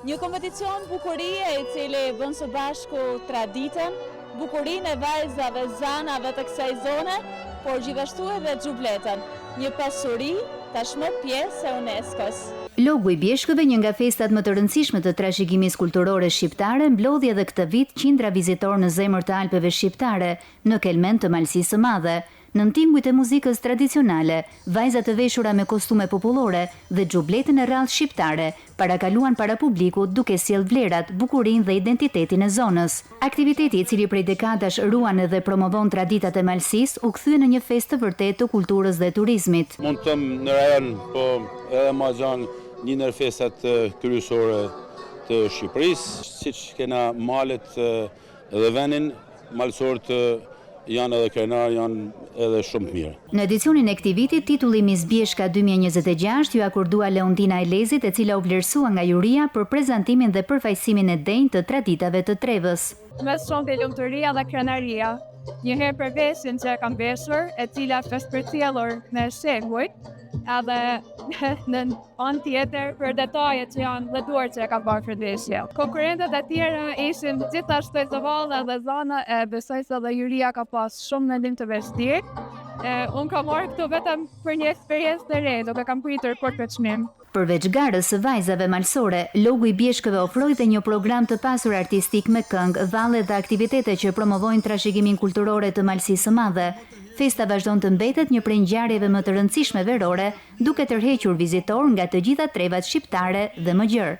Një kompeticion bukurie i cili bën së bashku traditën, bukurinë e vajzave, zanave të kësaj zone, por gjithashtu edhe xhubletën, një pasuri tashmë pjesë e UNESCO-s. Logu i Bjeshkëve, një nga festat më të rëndësishme të trashëgimisë kulturore shqiptare, mblodhi edhe këtë vit qindra vizitor në zemër të Alpeve shqiptare, në kelmen të Malësisë së Madhe. Në tingujt e muzikës tradicionale, vajzat të veshura me kostume popullore dhe xhubletën e rrallë shqiptare parakaluan para publikut duke sjellë vlerat, bukurinë dhe identitetin e zonës. Aktiviteti i cili prej dekadash ruan dhe promovon traditat e Malësisë u kthye në një festë të vërtetë të kulturës dhe turizmit. Mund të thëmë në rajon, po edhe ma gjanë një ndër festat kryesore të Shqipërisë, siç kena malet dhe vendin malësor të janë edhe krenar, janë edhe shumë të mirë. Në edicionin e këtij viti, titulli Miss Bjeshka 2026 ju akordua Leontina Elezit, e cila u vlerësua nga juria për prezantimin dhe përfaqësimin e denjtë të traditave të Trevës. Mes shumë të lumturia dhe krenaria, njëherë për vesin që kam veshur, e cila është përcjellur me shekuj, edhe në anë tjetër për detajet që janë lëduar që e ka bërë për veshje. Konkurrentët e tjera ishin gjithashtu të valla dhe zana, e besoj se dhe juria ka pas shumë mendim të vështirë. Unë kam marrë këtu vetëm për një eksperiencë të re, duke kam pritur për çmim. Përveç garës së vajzave malësore, Logu i Bjeshkëve ofroi dhe një program të pasur artistik me këngë, valle dhe aktivitete që promovojnë trashëgimin kulturore të Malësisë së Madhe. Festa vazhdon të mbetet një prej ngjarjeve më të rëndësishme verore, duke tërhequr vizitor nga të gjitha trevat shqiptare dhe më gjërë.